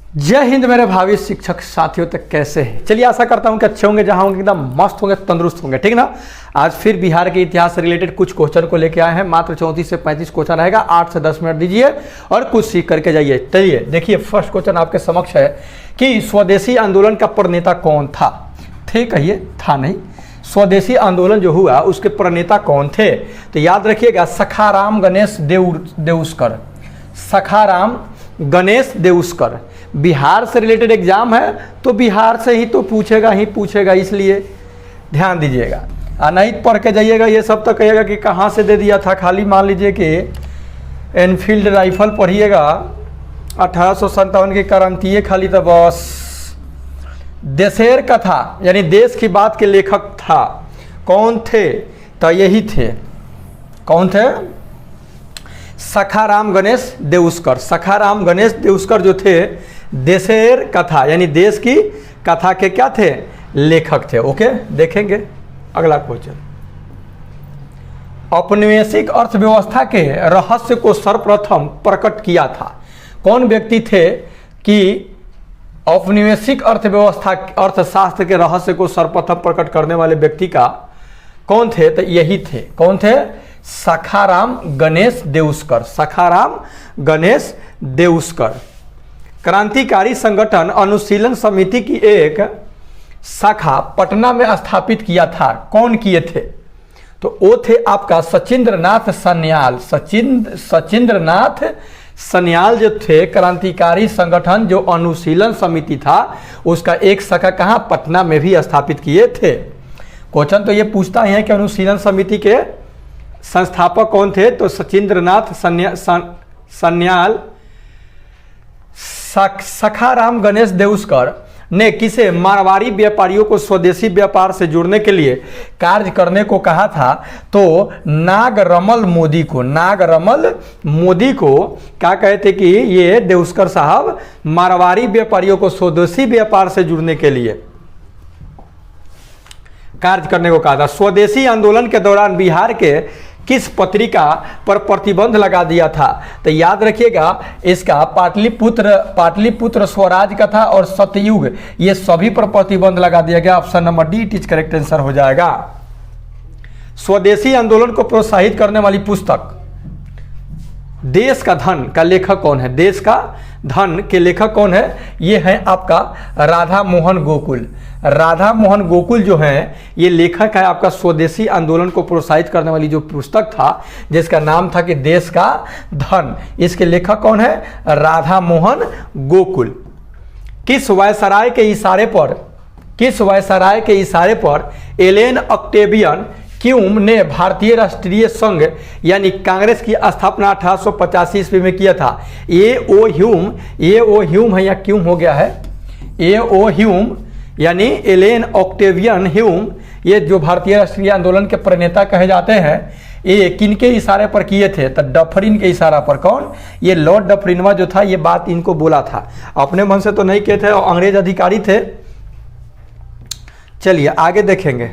जय हिंद मेरे भावी शिक्षक साथियों, तक कैसे हैं? चलिए आशा करता हूं कि अच्छे होंगे, जहां होंगे एकदम मस्त होंगे, तंदुरुस्त होंगे, ठीक ना। आज फिर बिहार के इतिहास से रिलेटेड कुछ क्वेश्चन को लेके आए हैं। मात्र 34 से 35 क्वेश्चन रहेगा, 8 से 10 मिनट दीजिए और कुछ सीख करके जाइए। चलिए देखिए, फर्स्ट क्वेश्चन आपके समक्ष है कि स्वदेशी आंदोलन का प्रणेता कौन था? थे कहिए, था नहीं। स्वदेशी आंदोलन जो हुआ उसके प्रणेता कौन थे? तो याद रखिएगा, सखाराम गणेश देउस्कर। सखाराम गणेश देउस्कर। बिहार से रिलेटेड एग्जाम है तो बिहार से ही तो पूछेगा, इसलिए ध्यान दीजिएगा। नहीं पढ़ के जाइएगा, ये सब तो कहिएगा कि कहाँ से दे दिया था। खाली मान लीजिए कि एनफील्ड राइफल पढ़िएगा, 1857 की क्रांति खाली, तो बस। देशेर कथा यानी देश की बात के लेखक था, कौन थे? तो यही थे, कौन थे? सखाराम गणेश देउस्कर। सखाराम गणेश देउस्कर जो थे देशेर कथा यानी देश की कथा के क्या थे? लेखक थे। ओके, देखेंगे अगला क्वेश्चन। औपनिवेशिक अर्थव्यवस्था के रहस्य को सर्वप्रथम प्रकट किया था? कौन व्यक्ति थे कि औपनिवेशिक अर्थव्यवस्था अर्थशास्त्र के रहस्य को सर्वप्रथम प्रकट करने वाले व्यक्ति का कौन थे? तो यही थे, कौन थे? सखाराम गणेश देउस्कर। सखाराम गणेश देउस्कर। क्रांतिकारी संगठन अनुशीलन समिति की एक शाखा पटना में स्थापित किया था, कौन किए थे? तो वो थे आपका सचिंद्रनाथ सन्याल। सचिंद्रनाथ सन्याल जो थे, क्रांतिकारी संगठन जो अनुशीलन समिति था उसका एक शाखा कहाँ? पटना में भी स्थापित किए थे। क्वेश्चन तो ये पूछता है कि अनुशीलन समिति के संस्थापक कौन थे? तो सचिंद्रनाथ सन्याल। सखाराम गणेश देउस्कर ने किसे मारवाड़ी व्यापारियों को स्वदेशी व्यापार से जुड़ने के लिए कार्य करने को कहा था? तो नागरमल मोदी को। नागरमल मोदी को क्या कहते कि ये देउस्कर साहब मारवाड़ी व्यापारियों को स्वदेशी व्यापार से जुड़ने के लिए कार्य करने को कहा था। स्वदेशी आंदोलन के दौरान बिहार के किस पत्रिका पर प्रतिबंध लगा दिया था? तो याद रखिएगा, इसका पाटलिपुत्र स्वराज कथा और सतयुग, ये सभी पर प्रतिबंध लगा दिया गया। Option number D it is correct answer हो जाएगा। स्वदेशी आंदोलन को प्रोत्साहित करने वाली पुस्तक देश का धन का लेखक कौन है? देश का धन के लेखक कौन है? ये है आपका राधा मोहन गोकुल। राधा मोहन गोकुल जो है ये लेखक है आपका स्वदेशी आंदोलन को प्रोत्साहित करने वाली जो पुस्तक था जिसका नाम था कि देश का धन। इसके लेखक कौन है? राधा मोहन गोकुल। किस वायसराय के इशारे पर एलेन ऑक्टेवियन क्यूम ने भारतीय राष्ट्रीय संघ यानी कांग्रेस की स्थापना 1885 ईस्वी में किया था? ए ओ ह्यूम है या क्यूम हो गया है? ए ओ ह्यूम यानी एलेन ऑक्टेवियन ह्यूम, ये जो भारतीय राष्ट्रीय आंदोलन के प्रणेता कहे जाते हैं, ये किनके इशारे पर किए थे? तो डफरिन के इशारा पर। कौन? ये लॉर्ड डफरिनवा जो था, ये बात इनको बोला था, अपने मन से तो नहीं किए थे, और अंग्रेज अधिकारी थे। चलिए आगे देखेंगे।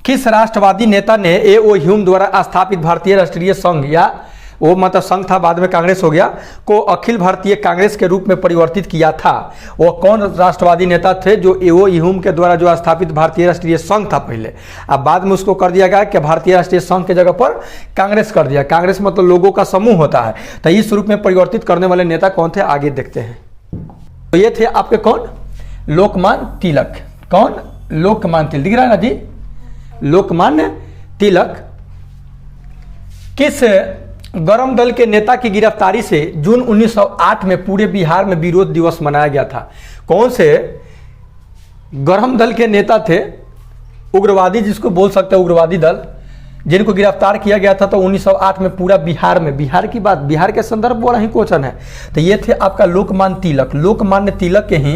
किस राष्ट्रवादी नेता ने ए ओ ह्यूम द्वारा स्थापित भारतीय राष्ट्रीय संघ, या वो मतलब संघ था बाद में कांग्रेस हो गया, को अखिल भारतीय कांग्रेस के रूप में परिवर्तित किया था? वो कौन राष्ट्रवादी नेता थे जो ए ओ ह्यूम के द्वारा जो स्थापित भारतीय राष्ट्रीय संघ था पहले, अब बाद में उसको कर दिया गया कि भारतीय राष्ट्रीय संघ के जगह पर कांग्रेस कर दिया। कांग्रेस मतलब लोगों का समूह होता है, तो इस रूप में परिवर्तित करने वाले नेता कौन थे? आगे देखते हैं। तो ये थे आपके कौन? लोकमान्य तिलक। कौन? लोकमान्य तिलक। दिख रहा है ना जी? लोकमान्य तिलक। किस गरम दल के नेता की गिरफ्तारी से जून 1908 में पूरे बिहार में विरोध दिवस मनाया गया था? कौन से गरम दल के नेता थे? उग्रवादी जिसको बोल सकते हैं, उग्रवादी दल जिनको गिरफ्तार किया गया था तो 1908 में पूरा बिहार में, बिहार की बात, बिहार के संदर्भ वाला ही क्वेश्चन है। तो ये थे आपका लोकमान्य तिलक। लोकमान्य तिलक के ही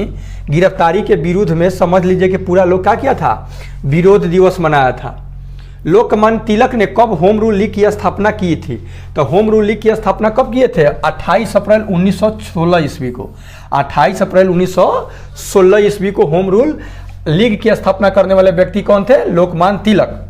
गिरफ्तारी के विरुद्ध में समझ लीजिए कि पूरा लोग क्या किया था? विरोध दिवस मनाया था। लोकमान्य तिलक ने कब होम रूल लीग की स्थापना की थी? तो होम रूल लीग की स्थापना कब किए थे? 28 अप्रैल 1916 ईस्वी को। 28 अप्रैल 1916 ईस्वी को होम रूल लीग की स्थापना करने वाले व्यक्ति कौन थे? लोकमान्य तिलक।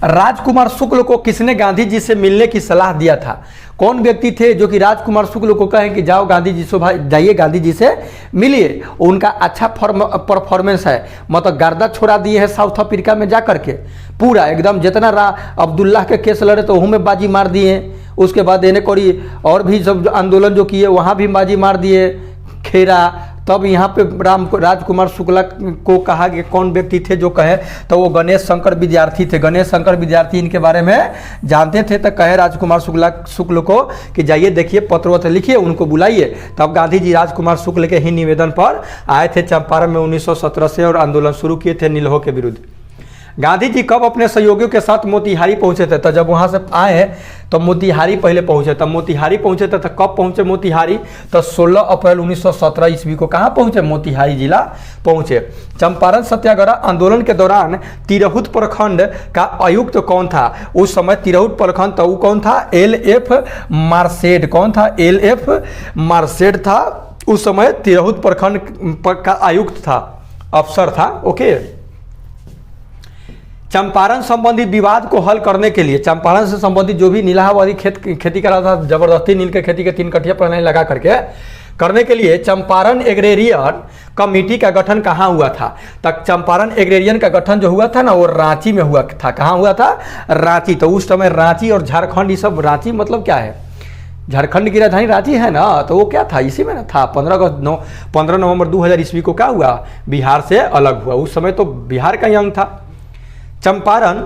राजकुमार शुक्ल को किसने गांधी जी से मिलने की सलाह दिया था? कौन व्यक्ति थे जो कि राजकुमार शुक्ल को कहें कि जाओ गांधी जी से, भाई जाइए गांधी जी से मिलिए, उनका अच्छा परफॉर्मेंस है, मतलब गर्दा छोड़ा दिए हैं साउथ अफ्रीका में जा करके, पूरा एकदम जितना अब्दुल्ला के केस लड़े तो वहाँ में बाजी मार दिए, उसके बाद एने कोरी और भी सब आंदोलन जो किए वहाँ भी बाजी मार दिए खेरा। तब यहाँ पे राजकुमार शुक्ला को कहा कि कौन व्यक्ति थे जो कहे, तो वो गणेश शंकर विद्यार्थी थे। गणेश शंकर विद्यार्थी इनके बारे में जानते थे, तो कहे राजकुमार शुक्ल को कि जाइए देखिए, पत्र वत्र लिखिए, उनको बुलाइए। तब गांधी जी राजकुमार शुक्ल के ही निवेदन पर आए थे चंपारण में 1917 से और आंदोलन शुरू किए थे नीलहो के विरुद्ध। गांधी जी कब अपने सहयोगियों के साथ मोतिहारी पहुंचे थे? तो जब वहां से आए तो मोतिहारी पहले पहुंचे। तब मोतिहारी पहुंचे थे तो कब पहुंचे मोतिहारी? तो 16 अप्रैल 1917 ईस्वी को कहां पहुंचे? मोतिहारी जिला पहुंचे। चंपारण सत्याग्रह आंदोलन के दौरान तिरहुत प्रखंड का आयुक्त कौन था? उस समय तिरहुत प्रखंड तो कौन था? LF मार्सेड। कौन था? LF मार्सेड था उस समय तिरहुत प्रखंड का आयुक्त था, अफसर था। ओके, चंपारण संबंधित विवाद को हल करने के लिए, चंपारण से संबंधित जो भी नीलाहाबादी खेती कर रहा था, जबरदस्ती नील के खेती के 3 कठिया प्रणाली लगा करके करने के लिए चंपारण एग्रेरियन कमेटी का गठन कहाँ हुआ था? तक चंपारण एग्रेरियन का गठन जो हुआ था ना, वो रांची में हुआ था। कहाँ हुआ था? रांची। तो उस समय रांची और झारखंड, ये सब, रांची मतलब क्या है? झारखंड की राजधानी रांची है ना, तो वो क्या था? इसी में ना था। 15 नवंबर 2000 ईस्वी को क्या हुआ? बिहार से अलग हुआ। उस समय तो बिहार का ही अंग था। चंपारण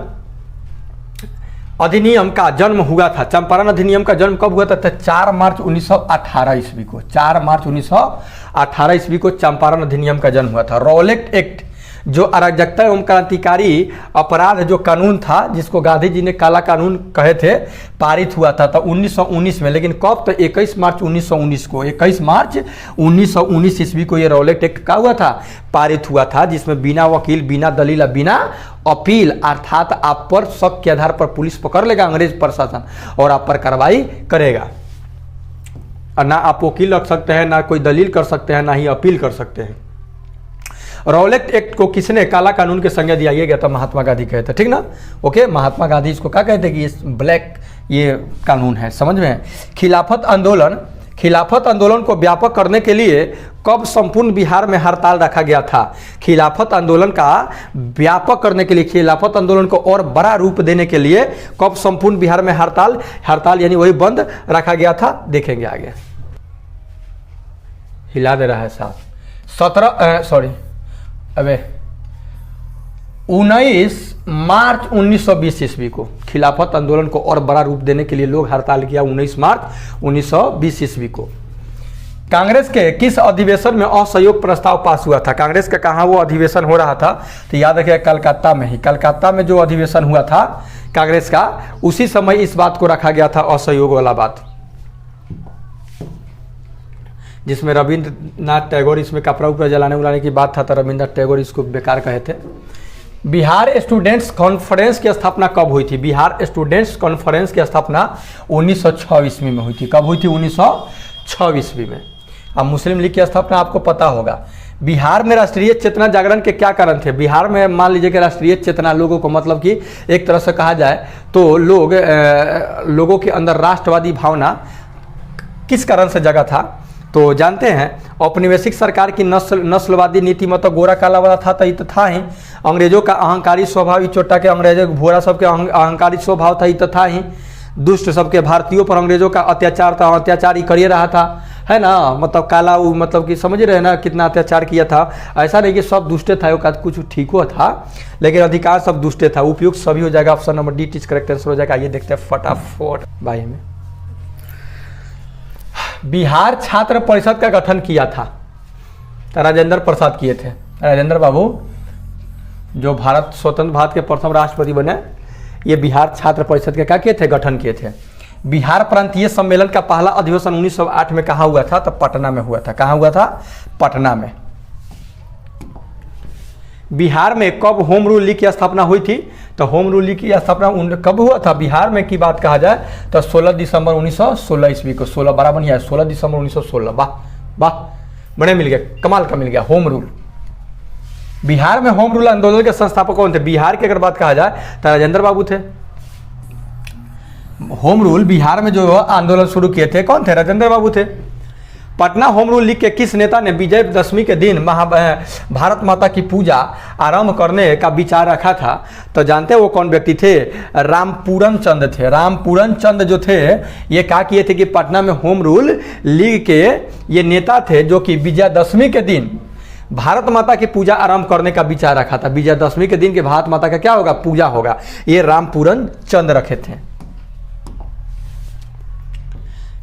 अधिनियम का जन्म हुआ था। चंपारण अधिनियम का जन्म कब हुआ था? 4 मार्च 1918 ईस्वी को। 4 मार्च 1918 ईस्वी को चंपारण अधिनियम का जन्म हुआ था। रॉलेट एक्ट जो अराजकता एवं क्रांतिकारी अपराध जो कानून था, जिसको गांधी जी ने काला कानून कहे थे, पारित हुआ था 1919 में। लेकिन कब? तो 21 मार्च 1919 को। 21 मार्च 1919 ईस्वी को ये रॉलेट एक्ट का हुआ था, पारित हुआ था, जिसमें बिना वकील, बिना दलील, बिना अपील, अर्थात आप पर शक के आधार पर पुलिस पकड़ लेगा, अंग्रेज प्रशासन, और आप पर कार्रवाई करेगा। और ना आप वकील रख सकते हैं, ना कोई दलील कर सकते हैं, ना ही अपील कर सकते हैं। रॉलेट एक्ट को किसने काला कानून के संज्ञा दिया गया था? महात्मा गांधी कहते, ठीक ना। ओके, महात्मा गांधी इसको क्या कहते कि ये ब्लैक ये कानून है, समझ में। खिलाफत आंदोलन को व्यापक करने के लिए कब संपूर्ण बिहार में हड़ताल रखा गया था? खिलाफत आंदोलन का व्यापक करने के लिए, खिलाफत आंदोलन को और बड़ा रूप देने के लिए कब संपूर्ण बिहार में हड़ताल यानी वही बंद रखा गया था? देखेंगे आगे। हिला दे रहा है साहब। 19 मार्च 1920 ईस्वी को खिलाफत आंदोलन को और बड़ा रूप देने के लिए लोग हड़ताल किया। 19 मार्च 1920 ईस्वी को कांग्रेस के किस अधिवेशन में असहयोग प्रस्ताव पास हुआ था? कांग्रेस का कहाँ वो अधिवेशन हो रहा था? तो याद रखिए, कलकत्ता में ही। कलकत्ता में जो अधिवेशन हुआ था कांग्रेस का, उसी समय इस बात को रखा गया था, असहयोग वाला बात, जिसमें रविंद्रनाथ टैगोर इसमें कपड़ा उपड़ा जलाने उलाने की बात था, तो रविंद्रनाथ टैगोर इसको बेकार कहे थे। बिहार स्टूडेंट्स कॉन्फ्रेंस की स्थापना कब हुई थी? बिहार स्टूडेंट्स कॉन्फ्रेंस की स्थापना 1906 ईस्वी में हुई थी। कब हुई थी? 1906 ईस्वी में। अब मुस्लिम लीग की स्थापना आपको पता होगा। बिहार में राष्ट्रीय चेतना जागरण के क्या कारण थे? बिहार में मान लीजिए कि राष्ट्रीय चेतना लोगों को, मतलब कि एक तरह से कहा जाए तो लोगों के अंदर राष्ट्रवादी भावना किस कारण से जगा था? तो जानते हैं, औपनिवेशिक सरकार की नस्लवादी नीति, मतलब गोरा काला वाला था, तो ये तो था ही। अंग्रेजों का अहंकारी स्वभाव, चोटा के अंग्रेजों भोरा सबके अहंकारी स्वभाव था, ये तो था ही। दुष्ट सबके भारतीयों पर अंग्रेजों का अत्याचार था, अत्याचार ही कर रहा था, है ना। मतलब काला, मतलब कि समझ रहे हैं ना कितना अत्याचार किया था। ऐसा नहीं कि सब दुष्टे था, कुछ ठीक हुआ था, लेकिन अधिकांश सब दुष्टे था। उपयुक्त सभी हो जाएगा, option number D teach correct answer हो जाएगा। ये देखते हैं फटाफट भाई में। बिहार छात्र परिषद का गठन किया था, राजेंद्र प्रसाद किए थे। राजेंद्र बाबू जो स्वतंत्र भारत के प्रथम राष्ट्रपति बने, ये बिहार छात्र परिषद के क्या किए थे? गठन किए थे। बिहार प्रांतीय सम्मेलन का पहला अधिवेशन 1908 में कहाँ हुआ था? तो पटना में हुआ था। कहाँ हुआ था? पटना में। बिहार में कब होम रूल लीग की स्थापना हुई थी? तो होम रूल लीग की स्थापना कब हुआ था बिहार में की बात कहा जाए तो 16 दिसंबर 1916 ईस्वी को। 16 बराबर नहीं है, 16 दिसंबर 1916। वाह वाह, बड़े मिल गया, कमाल का मिल गया होम रूल। बिहार में होम रूल आंदोलन के संस्थापक कौन थे? बिहार की अगर बात कहा जाए तो राजेंद्र बाबू थे। होम रूल बिहार में जो आंदोलन शुरू किए थे कौन थे? राजेंद्र बाबू थे। पटना होम रूल लीग के किस नेता ने विजयदशमी के दिन भारत माता की पूजा आरंभ करने का विचार रखा था? तो जानते हैं वो कौन व्यक्ति थे? रामपूरन चंद थे। रामपूरन चंद जो थे ये क्या किए थे कि पटना में होम रूल लीग के ये नेता थे जो कि विजयदशमी के दिन भारत माता की पूजा आरंभ करने का विचार रखा था। विजयदशमी के दिन के भारत माता का क्या होगा? पूजा होगा। ये रामपूरन चंद रखे थे।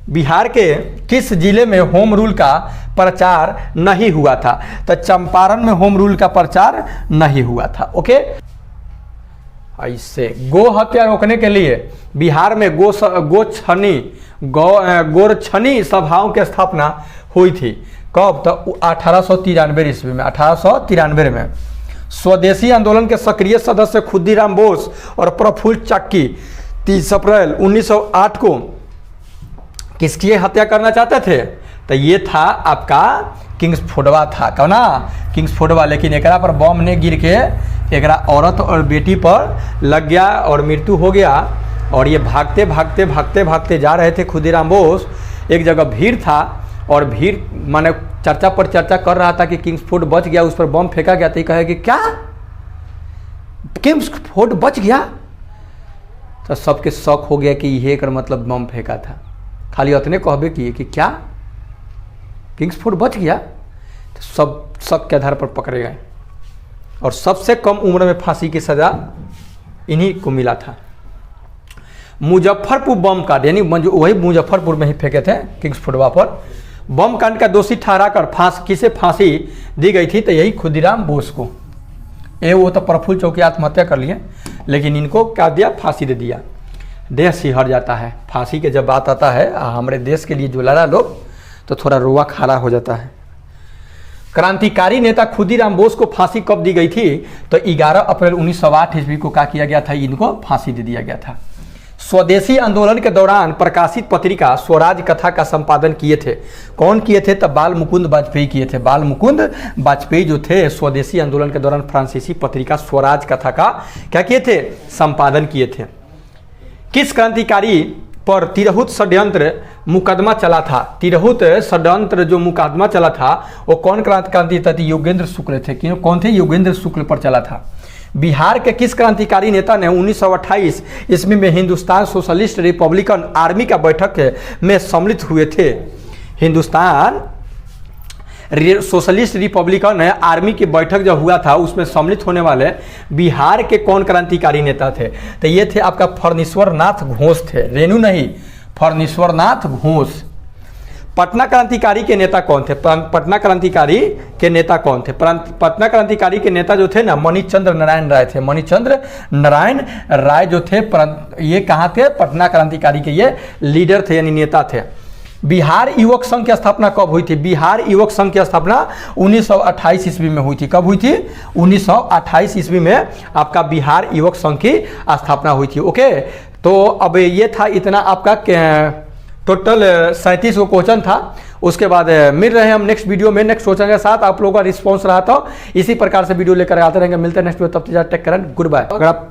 बिहार के किस जिले में होम रूल का प्रचार नहीं हुआ था? तो चंपारण में होम रूल का प्रचार नहीं हुआ था। ओके, ऐसे गो हत्या रोकने के लिए बिहार में गोरछनी सभाओं की स्थापना हुई थी। कब? तो 1893 ईस्वी में। 1893 में स्वदेशी आंदोलन के सक्रिय सदस्य खुदीराम बोस और प्रफुल्ल चाकी 30 अप्रैल 1908 को किसकी हत्या करना चाहते थे? तो ये था आपका किंग्सफोर्डवा था। कौन ना? किंग्सफोर्डवा। लेकिन एकरा पर बम ने गिर के एकरा औरत और बेटी पर लग गया और मृत्यु हो गया। और ये भागते भागते भागते भागते जा रहे थे खुदीराम बोस। एक जगह भीड़ था और भीड़ माने चर्चा पर चर्चा कर रहा था कि किंग्सफोर्ड बच गया, उस पर बम फेंका गया। तो ये कहे कि क्या किंग्सफोर्ड बच गया? तो सबके शौक हो गया कि ये कर मतलब बम फेंका था। खाली उतने कहबे किए कि क्या किंग्सफोर्ड बच गया? तो सब शक के आधार पर पकड़े गए और सबसे कम उम्र में फांसी की सजा इन्हीं को मिला था। मुजफ्फरपुर बम कांड, यानी वही मुजफ्फरपुर में ही फेंके थे किंग्सफोर्डवा पर। बम कांड का दोषी ठहराकर किसे फांसी दी गई थी? तो यही खुदीराम बोस को। वो तो प्रफुल्ल चौकी आत्महत्या कर लिए, लेकिन इनको क्या दिया? फांसी दे दिया। देह सिहर जाता है फांसी के जब बात आता है। हमारे देश के लिए जो लड़ा लोग तो थोड़ा रुआ खारा हो जाता है। क्रांतिकारी नेता खुदीराम बोस को फांसी कब दी गई थी? तो 11 अप्रैल 1908 ईस्वी को क्या किया गया था? इनको फांसी दे दिया गया था। स्वदेशी आंदोलन के दौरान प्रकाशित पत्रिका स्वराज कथा का संपादन किए थे। कौन किए थे? तो बाल मुकुंद वाजपेयी किए थे। बाल मुकुंद वाजपेयी जो थे स्वदेशी आंदोलन के दौरान फ्रांसीसी पत्रिका स्वराज कथा का क्या किए थे? संपादन किए थे। किस क्रांतिकारी पर तिरहुत षड्यंत्र मुकदमा चला था? तिरहुत षड्यंत्र जो मुकदमा चला था वो कौन क्रांतिकारी थे? योगेंद्र शुक्ल थे। कौन थे? योगेंद्र शुक्ल पर चला था। बिहार के किस क्रांतिकारी नेता ने 1928 ईस्वी में हिंदुस्तान सोशलिस्ट रिपब्लिकन आर्मी का बैठक में सम्मिलित हुए थे? हिंदुस्तान सोशलिस्ट रिपब्लिकन आर्मी की बैठक जब हुआ था उसमें सम्मिलित होने वाले बिहार के कौन क्रांतिकारी नेता थे? तो ये थे आपका फणीश्वर नाथ घोष थे। रेणु नहीं, फणीश्वर नाथ घोष। पटना क्रांतिकारी के नेता कौन थे? पटना क्रांतिकारी के नेता कौन थे? पटना क्रांतिकारी के नेता जो थे ना मणिचंद्र नारायण राय थे। मणिचंद्र नारायण राय जो थे ये कहाँ थे? पटना क्रांतिकारी के ये लीडर थे यानी नेता थे। बिहार युवक संघ की स्थापना कब हुई थी? बिहार युवक संघ की स्थापना 1928 ईस्वी में हुई थी। कब हुई थी? 1928 ईस्वी में आपका बिहार युवक संघ की स्थापना हुई थी। ओके, तो अब ये था इतना आपका टोटल 37 क्वेश्चन था। उसके बाद मिल रहे हैं हम नेक्स्ट वीडियो में नेक्स्ट क्वेश्चन के साथ। आप लोगों का रिस्पॉन्स रहा था इसी प्रकार से वीडियो लेकर आते रहेंगे। मिलते हैं नेक्स्ट वीडियो, तब तक टेक केयर, गुड बाय। अगर आप